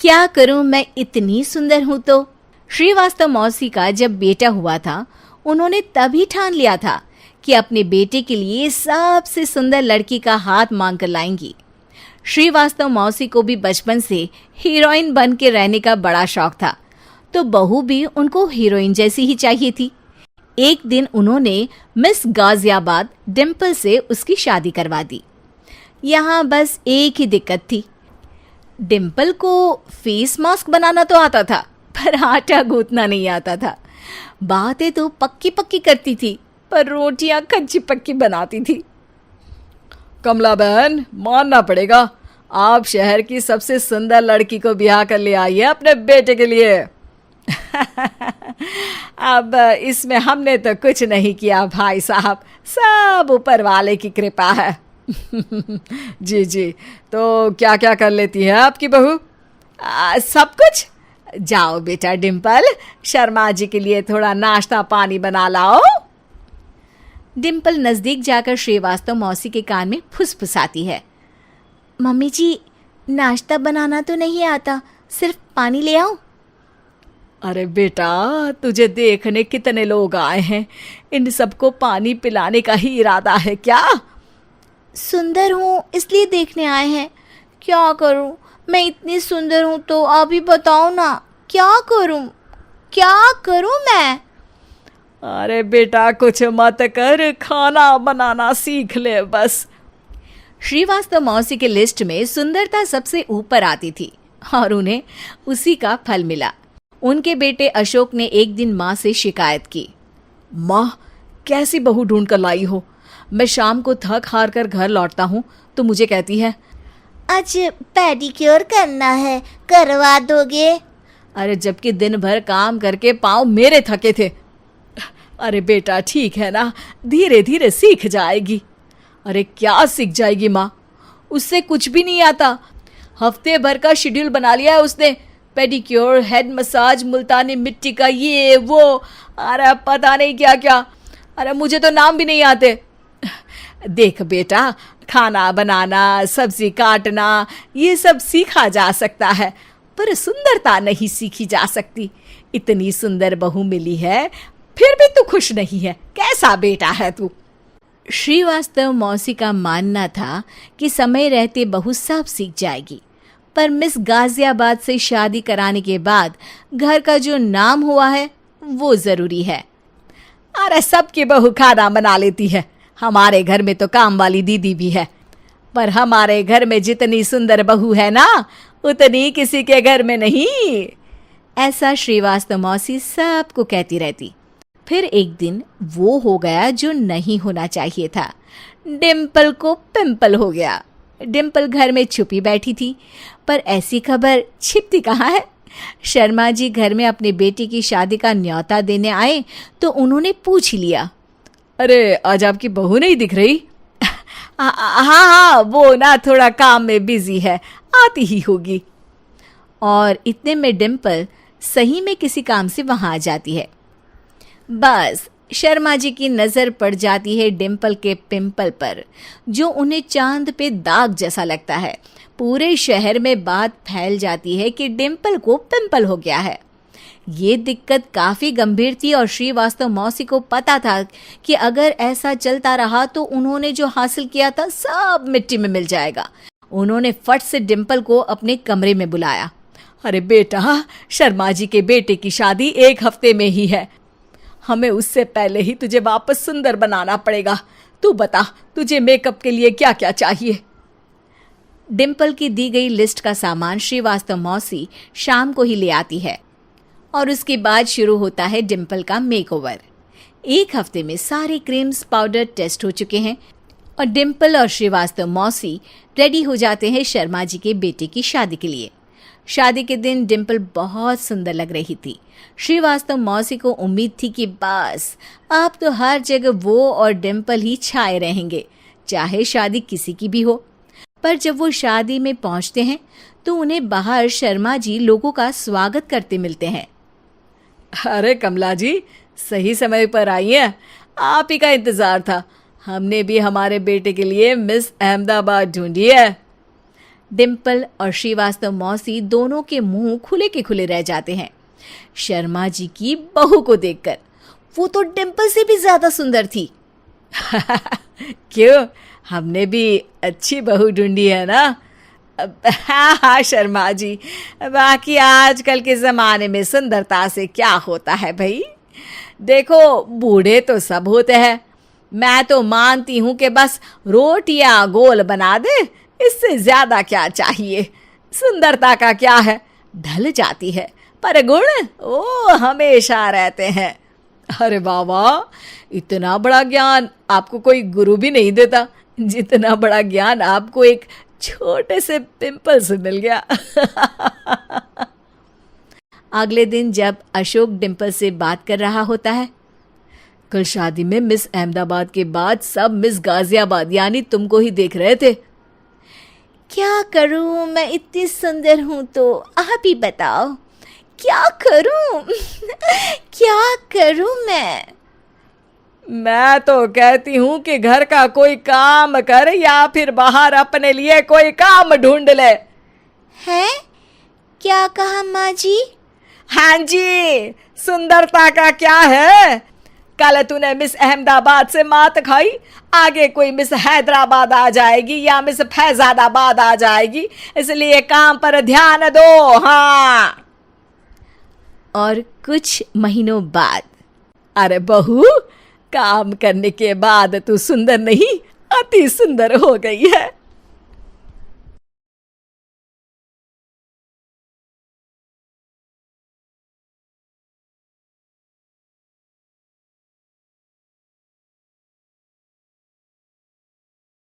क्या करूं, मैं इतनी सुंदर हूं तो। श्रीवास्तव मौसी का जब बेटा हुआ था, उन्होंने तभी ठान लिया था कि अपने बेटे के लिए सबसे सुंदर लड़की का हाथ मांग कर लाएंगी। श्रीवास्तव मौसी को भी बचपन से हीरोइन बन के रहने का बड़ा शौक था, तो बहू भी उनको हीरोइन जैसी ही चाहिए थी। एक दिन उन्होंने मिस गाजियाबाद डिम्पल से उसकी शादी करवा दी। यहाँ बस एक ही दिक्कत थी, डिम्पल को फेस मास्क बनाना तो आता था, पर आटा गूंथना नहीं आता था। बातें तो पक्की पक्की करती थी, पर रोटियां कच्ची पक्की बनाती थी। कमला बहन, मानना पड़ेगा, आप शहर की सबसे सुंदर लड़की को ब्याह कर ले आई है अपने बेटे के लिए। अब इसमें हमने तो कुछ नहीं किया भाई साहब, सब ऊपर वाले की कृपा है। जी जी, तो क्या क्या कर लेती है आपकी बहू? सब कुछ। जाओ बेटा डिम्पल, शर्मा जी के लिए थोड़ा नाश्ता पानी बना लाओ। डिम्पल नजदीक जाकर श्रीवास्तव मौसी के कान में फुसफुसाती है। मम्मी जी, नाश्ता बनाना तो नहीं आता, सिर्फ पानी ले आओ। अरे बेटा, तुझे देखने कितने लोग आए हैं, इन सबको पानी पिलाने का ही इरादा है क्या? सुंदर हूँ इसलिए देखने आए हैं। क्या करूँ, मैं इतनी सुंदर हूँ तो आप ही बताओ ना, क्या करूँ मैं? अरे बेटा, कुछ मत कर, खाना बनाना सीख ले बस। श्रीवास्तव मौसी के लिस्ट में सुंदरता सबसे ऊपर आती थी और उन्हें उसी का फल मिला। उनके बेटे अशोक ने एक दिन माँ से शिकायत की। माँ, कैसी बहू ढूंढ कर लाई हो? मैं शाम को थक हार कर घर लौटता हूँ तो मुझे कहती है, आज पेडिक्योर करना है, करवा दोगे? अरे जबकि दिन भर काम करके पाँव मेरे थके थे। अरे बेटा, ठीक है ना, धीरे धीरे सीख जाएगी। अरे क्या सीख जाएगी माँ, उससे कुछ भी नहीं आता। हफ्ते भर का शेड्यूल बना लिया है उसने, पेडिक्योर, हेड मसाज, मुल्तानी मिट्टी का ये वो, अरे पता नहीं क्या क्या। अरे मुझे तो नाम भी नहीं आते। देख बेटा, खाना बनाना, सब्जी काटना, ये सब सीखा जा सकता है, पर सुंदरता नहीं सीखी जा सकती। इतनी सुंदर बहू मिली है, फिर भी तू खुश नहीं है, कैसा बेटा है तू? श्रीवास्तव मौसी का मानना था कि समय रहते बहू सब सीख जाएगी, पर मिस गाजियाबाद से शादी कराने के बाद घर का जो नाम हुआ है वो जरूरी है। अरे सबकी बहू खाना बना लेती है, हमारे घर में तो काम वाली दीदी भी है, पर हमारे घर में जितनी सुंदर बहू है ना, उतनी किसी के घर में नहीं। ऐसा श्रीवास्तव मौसी सबको कहती रहती। फिर एक दिन वो हो गया जो नहीं होना चाहिए था, डिम्पल को पिंपल हो गया। डिम्पल घर में छुपी बैठी थी, पर ऐसी खबर छिपती कहाँ है। शर्मा जी घर में अपने बेटी की शादी का न्योता देने आए तो उन्होंने पूछ लिया, अरे आज आपकी बहू नहीं दिख रही? हाँ, वो ना थोड़ा काम में बिजी है, आती ही होगी। और इतने में डिम्पल सही में किसी काम से वहां आ जाती है। बस शर्मा जी की नजर पड़ जाती है डिम्पल के पिंपल पर, जो उन्हें चांद पे दाग जैसा लगता है। पूरे शहर में बात फैल जाती है कि डिम्पल को पिंपल हो गया है। ये दिक्कत काफी गंभीर थी और श्रीवास्तव मौसी को पता था कि अगर ऐसा चलता रहा तो उन्होंने जो हासिल किया था सब मिट्टी में मिल जाएगा। उन्होंने फट से डिम्पल को अपने कमरे में बुलाया। अरे बेटा, शर्मा जी के बेटे की शादी 1 हफ्ते में ही है, हमें उससे पहले ही तुझे वापस सुंदर बनाना पड़ेगा। तू बता, तुझे मेकअप के लिए क्या क्या चाहिए? डिम्पल की दी गई लिस्ट का सामान श्रीवास्तव मौसी शाम को ही ले आती है और उसके बाद शुरू होता है डिम्पल का मेकओवर। 1 हफ्ते में सारे क्रीम्स पाउडर टेस्ट हो चुके हैं और डिम्पल और श्रीवास्तव मौसी रेडी हो जाते हैं शर्मा जी के बेटे की शादी के लिए। शादी के दिन डिम्पल बहुत सुंदर लग रही थी। श्रीवास्तव मौसी को उम्मीद थी कि बस अब तो हर जगह वो और डिम्पल ही छाए रहेंगे, चाहे शादी किसी की भी हो। पर जब वो शादी में पहुंचते हैं तो उन्हें बाहर शर्मा जी लोगों का स्वागत करते मिलते हैं। अरे कमला जी, सही समय पर आई हैं, आप ही का इंतजार था। हमने भी हमारे बेटे के लिए मिस अहमदाबाद ढूंढी है। डिम्पल और श्रीवास्तव मौसी दोनों के मुंह खुले के खुले रह जाते हैं शर्मा जी की बहू को देखकर। वो तो डिम्पल से भी ज्यादा सुंदर थी। क्यों, हमने भी अच्छी बहू ढूंढी है ना? हाँ हाँ शर्मा जी, बाकी आजकल के ज़माने में सुंदरता से क्या होता है भाई। देखो, बूढ़े तो सब होते हैं। मैं तो मानती हूँ कि बस रोटियां गोल बना दे, इससे ज्यादा क्या चाहिए। सुंदरता का क्या है, ढल जाती है, पर गुण वो हमेशा रहते हैं। अरे बाबा, इतना बड़ा ज्ञान आपको कोई गुरु भी नहीं देता जितना बड़ा ज्ञान आपको एक छोटे से पिंपल से मिल गया। अगले दिन जब अशोक डिम्पल से बात कर रहा होता है, कल शादी में मिस अहमदाबाद के बाद सब मिस गाजियाबाद यानी तुमको ही देख रहे थे। क्या करूं, मैं इतनी सुंदर हूं तो आप ही बताओ क्या करूं। क्या करूं मैं तो कहती हूं कि घर का कोई काम कर या फिर बाहर अपने लिए कोई काम ढूंढ ले। है? क्या कहा माँ जी? हाँ जी, सुंदरता का क्या है। कल तूने मिस अहमदाबाद से मात खाई, आगे कोई मिस हैदराबाद आ जाएगी या मिस फैजादाबाद आ जाएगी, इसलिए काम पर ध्यान दो। हाँ। और कुछ महीनों बाद, अरे बहू, काम करने के बाद तू सुंदर नहीं, अति सुंदर हो गई है।